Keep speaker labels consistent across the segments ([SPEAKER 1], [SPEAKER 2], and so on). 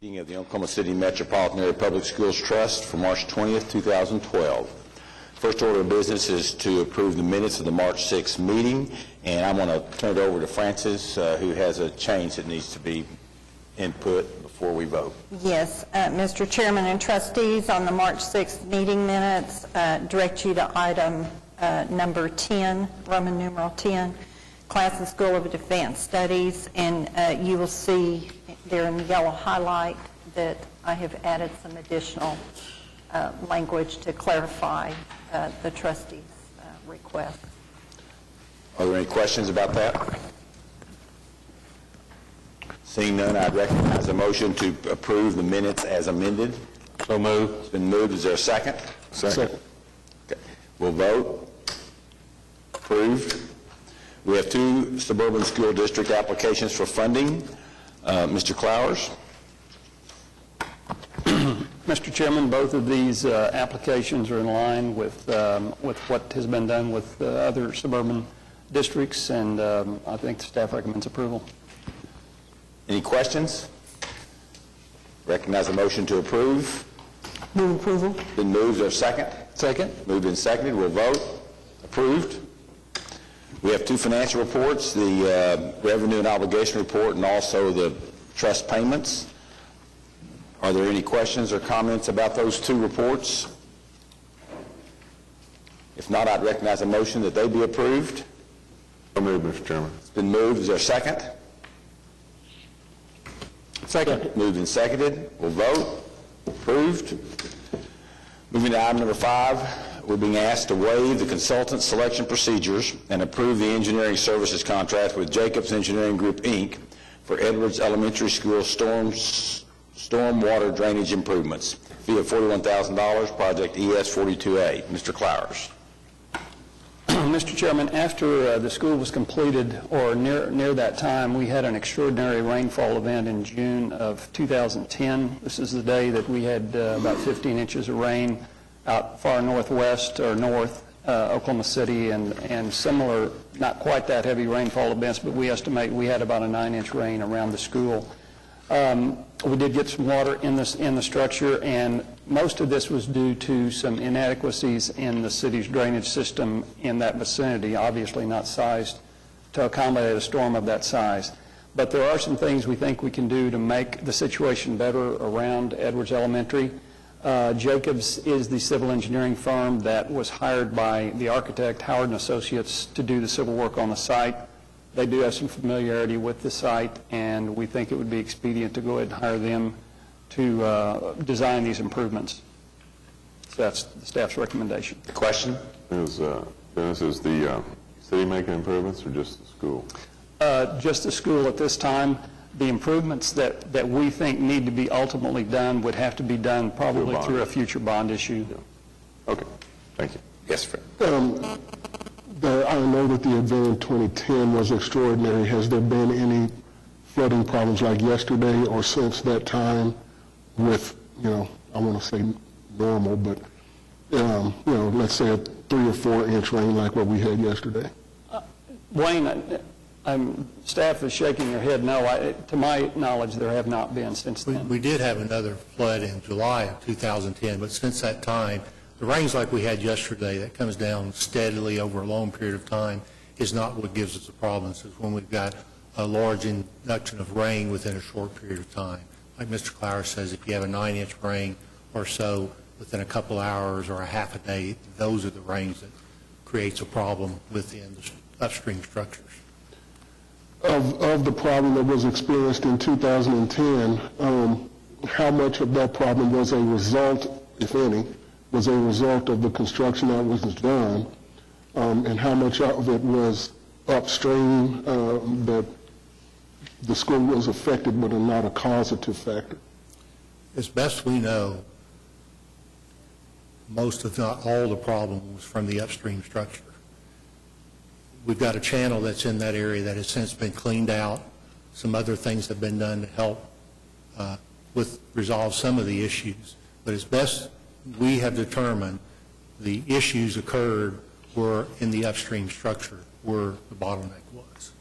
[SPEAKER 1] Meeting of the Oklahoma City Metropolitan Area Public Schools Trust for March 20th, 2012. First order of business is to approve the minutes of the March 6th meeting, and I'm going to turn it over to Frances, who has a change that needs to be input before we vote.
[SPEAKER 2] Yes, Mr. Chairman and trustees, on the March 6th meeting minutes, direct you to item number 10, Roman numeral 10, Class and School of Advanced Studies, and you will see there in the yellow highlight that I have added some additional language to clarify the trustees' request.
[SPEAKER 1] Are there any questions about that? Seeing none, I'd recognize a motion to approve the minutes as amended.
[SPEAKER 3] So moved.
[SPEAKER 1] It's been moved. Is there a second?
[SPEAKER 3] Second.
[SPEAKER 1] Okay. We'll vote. Approved. We have two suburban school district applications for funding. Mr. Clowers.
[SPEAKER 4] Mr. Chairman, both of these applications are in line with what has been done with other suburban districts, and I think the staff recommends approval.
[SPEAKER 1] Any questions? Recognize a motion to approve.
[SPEAKER 2] Move approval.
[SPEAKER 1] Been moved. Is there a second?
[SPEAKER 4] Second.
[SPEAKER 1] Moved and seconded. We'll vote. Approved. We have two financial reports, the revenue and obligation report and also the trust payments. Are there any questions or comments about those two reports? If not, I'd recognize a motion that they be approved.
[SPEAKER 3] So moved, Mr. Chairman.
[SPEAKER 1] It's been moved. Is there a second?
[SPEAKER 4] Second.
[SPEAKER 1] Moved and seconded. We'll vote. Approved. Moving to item number 5, we're being asked to waive the consultant selection procedures and approve the engineering services contract with Jacobs Engineering Group, Inc. for Edwards Elementary School stormwater drainage improvements via $41,000, project ES 42A. Mr. Clowers.
[SPEAKER 4] Mr. Chairman, after the school was completed, or near that time, we had an extraordinary rainfall event in June of 2010. This is the day that we had about 15 inches of rain out far northwest or north Oklahoma City, and similar, not quite that heavy rainfall events, but we estimate we had about a 9-inch rain around the school. We did get some water in the structure, and most of this was due to some inadequacies in the city's drainage system in that vicinity, obviously not sized to accommodate a storm of that size. But there are some things we think we can do to make the situation better around Edwards Elementary. Jacobs is the civil engineering firm that was hired by the architect, Howard and Associates, to do the civil work on the site. They do have some familiarity with the site, and we think it would be expedient to go ahead and hire them to design these improvements. So that's the staff's recommendation.
[SPEAKER 1] Question?
[SPEAKER 3] Is the city making improvements or just the school?
[SPEAKER 4] Just the school at this time. The improvements that we think need to be ultimately done would have to be done probably through a future bond issue.
[SPEAKER 3] Yeah. Okay. Thank you.
[SPEAKER 1] Yes, Fred.
[SPEAKER 5] I know that the event in 2010 was extraordinary. Has there been any flooding problems like yesterday or since that time with, I want to say normal, but, let's say a 3 or 4 inch rain like what we had yesterday?
[SPEAKER 4] Wayne, staff is shaking their head no. To my knowledge, there have not been since then.
[SPEAKER 6] We did have another flood in July of 2010, but since that time, the rains like we had yesterday that comes down steadily over a long period of time is not what gives us the problems. It's when we've got a large induction of rain within a short period of time. Like Mr. Clowers says, if you have a 9-inch rain or so within a couple hours or a half a day, those are the rains that creates a problem within the upstream structures.
[SPEAKER 5] Of the problem that was experienced in 2010, how much of that problem was a result, if any, was a result of the construction that was done, and how much of it was upstream that the school was affected but not a causative factor?
[SPEAKER 6] As best we know, most if not all the problem was from the upstream structure. We've got a channel that's in that area that has since been cleaned out. Some other things have been done to help resolve some of the issues. But as best we have determined, the issues occurred were in the upstream structure where the bottleneck was.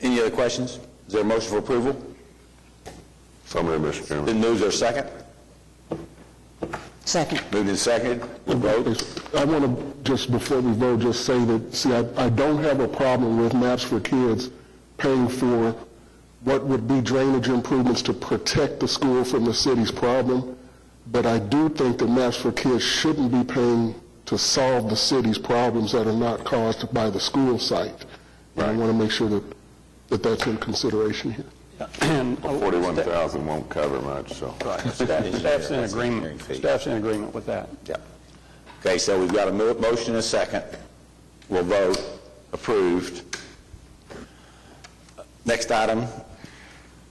[SPEAKER 1] Any other questions? Is there a motion for approval?
[SPEAKER 3] So moved, Mr. Chairman.
[SPEAKER 1] Been moved, is there a second?
[SPEAKER 2] Second.
[SPEAKER 1] Moved and seconded, we'll vote.
[SPEAKER 5] I want to, just before we vote, just say that, see, I don't have a problem with Maps for Kids paying for what would be drainage improvements to protect the school from the city's problem, but I do think that Maps for Kids shouldn't be paying to solve the city's problems that are not caused by the school site. And I want to make sure that that's in consideration here.
[SPEAKER 4] And
[SPEAKER 3] 41,000 won't cover much, so.
[SPEAKER 4] Right. Staff's in agreement. Staff's in agreement with that.
[SPEAKER 1] Yeah. Okay, so we've got a motion and a second. We'll vote. Approved. Next item,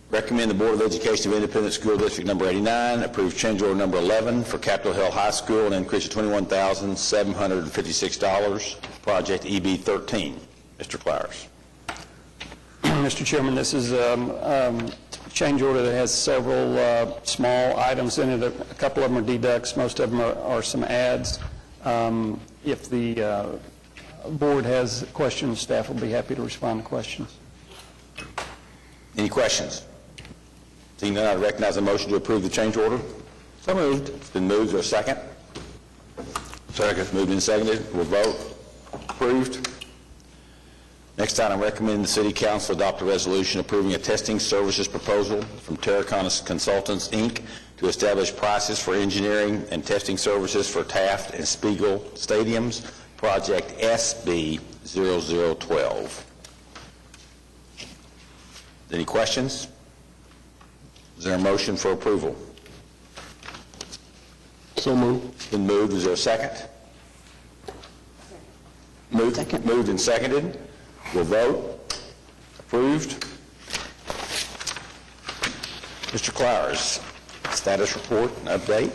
[SPEAKER 1] recommend the Board of Education of Independent School District Number 89 approve change order number 11 for Capitol Hill High School, an increase of $21,756, project EB 13. Mr. Flowers.
[SPEAKER 4] Mr. Chairman, this is a change order that has several small items in it. A couple of them are deducts. Most of them are some adds. If the board has questions, staff will be happy to respond to questions.
[SPEAKER 1] Any questions? Seeing none, I recognize a motion to approve the change order. So moved. It's been moved. Is there a second? Second. Moved and seconded. We'll vote. Approved. Next item, recommend the City Council adopt a resolution approving a testing services proposal from Terracon Consultants, Inc. to establish prices for engineering and testing services for Taft and Spiegel Stadiums, project SB 0012. Any questions? Is there a motion for approval?
[SPEAKER 5] So moved.
[SPEAKER 1] Been moved. Is there a second? Moved.
[SPEAKER 2] Second.
[SPEAKER 1] Moved and seconded. We'll vote. Approved. Mr. Clowers, status report and update.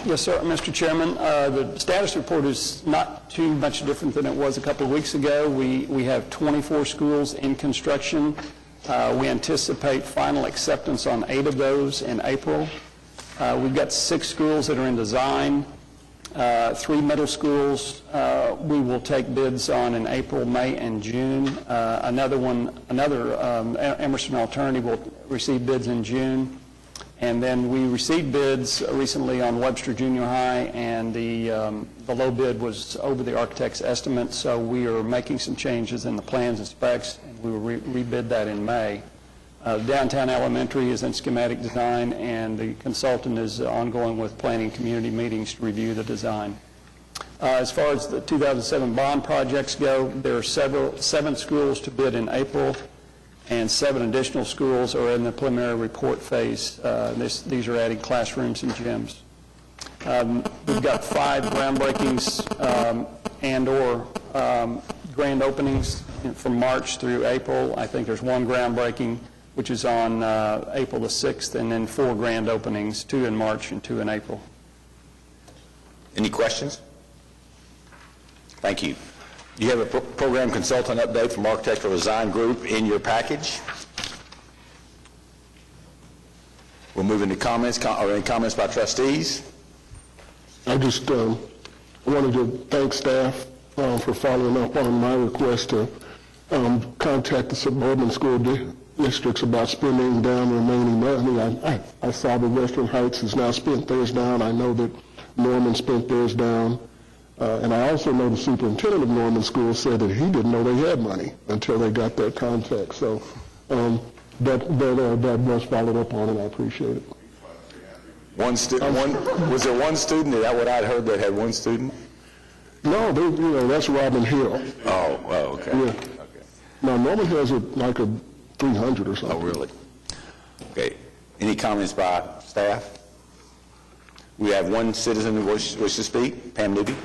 [SPEAKER 4] Yes, sir. Mr. Chairman, the status report is not too much different than it was a couple of weeks ago. We have 24 schools in construction. We anticipate final acceptance on 8 of those in April. We've got 6 schools that are in design. 3 middle schools we will take bids on in April, May, and June. Another Emerson Alternative will receive bids in June. And then we received bids recently on Webster Junior High, and the low bid was over the architect's estimate, so we are making some changes in the plans and specs, and we will rebid that in May. Downtown Elementary is in schematic design, and the consultant is ongoing with planning community meetings to review the design. As far as the 2007 bond projects go, there are 7 schools to bid in April, and 7 additional schools are in the preliminary report phase. These are adding classrooms and gyms. We've got 5 groundbreakings and/or grand openings from March through April. I think there's 1 groundbreaking, which is on April the 6th, and then 4 grand openings, 2 in March and 2 in April.
[SPEAKER 1] Any questions? Thank you. You have a program consultant update from Architectural Design Group in your package. We'll move into comments, or any comments by trustees?
[SPEAKER 5] I just wanted to thank staff for following up on my request to contact the suburban school districts about spending down remaining money. I saw that Western Heights has now spent theirs down. I know that Norman spent theirs down. And I also know the superintendent of Norman School said that he didn't know they had money until they got that contact. So that was followed up on, and I appreciate it.
[SPEAKER 1] Was there one student? Is that what I'd heard, that had 1 student?
[SPEAKER 5] No, that's Robin Hill.
[SPEAKER 1] Oh, okay.
[SPEAKER 5] Yeah.
[SPEAKER 1] Okay.
[SPEAKER 5] Now, Norman has like a 300 or something.
[SPEAKER 1] Oh, really? Okay. Any comments by staff? We have 1 citizen who wishes to speak. Pam Newby.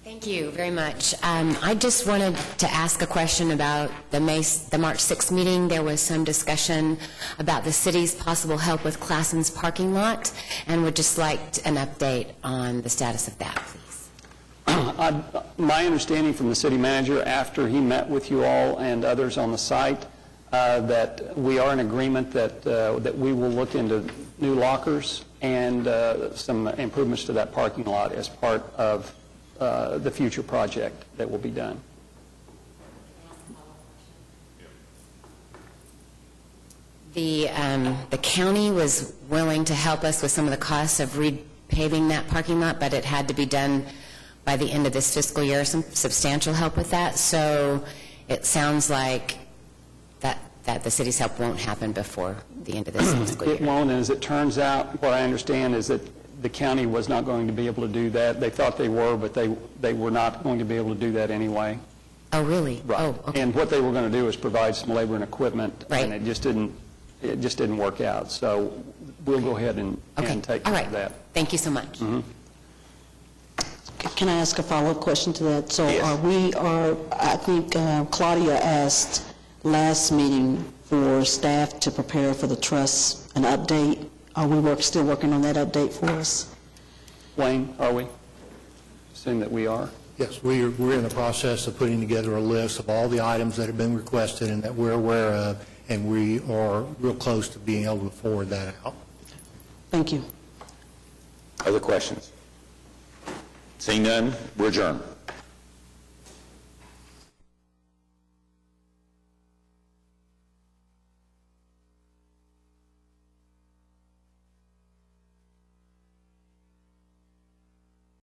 [SPEAKER 7] Thank you very much. I just wanted to ask a question about the March 6th meeting. There was some discussion about the city's possible help with Classen's parking lot, and would just like an update on the status of that, please.
[SPEAKER 4] My understanding from the city manager after he met with you all and others on the site, that we are in agreement that we will look into new lockers and some improvements to that parking lot as part of the future project that will be done.
[SPEAKER 7] The county was willing to help us with some of the costs of repaving that parking lot, but it had to be done by the end of this fiscal year, some substantial help with that. So it sounds like that the city's help won't happen before the end of this fiscal year.
[SPEAKER 4] It won't, and as it turns out, what I understand is that the county was not going to be able to do that. They thought they were, but they were not going to be able to do that anyway.
[SPEAKER 7] Oh, really? Oh, okay.
[SPEAKER 4] And what they were going to do is provide some labor and equipment,
[SPEAKER 7] Right.
[SPEAKER 4] and it just didn't work out. So we'll go ahead and
[SPEAKER 7] Okay,
[SPEAKER 4] take
[SPEAKER 7] all
[SPEAKER 4] care
[SPEAKER 7] right.
[SPEAKER 4] of that.
[SPEAKER 7] Thank you so much.
[SPEAKER 8] Can I ask a follow-up question to that? So
[SPEAKER 1] Yes.
[SPEAKER 8] I think Claudia asked last meeting for staff to prepare for the trust an update. Are we still working on that update for us?
[SPEAKER 4] Wayne, are we? Assume that we are.
[SPEAKER 6] Yes, we're in the process of putting together a list of all the items that have been requested and that we're aware of, and we are real close to being able to forward that out.
[SPEAKER 8] Thank you.
[SPEAKER 1] Other questions? Seeing none, we're adjourned.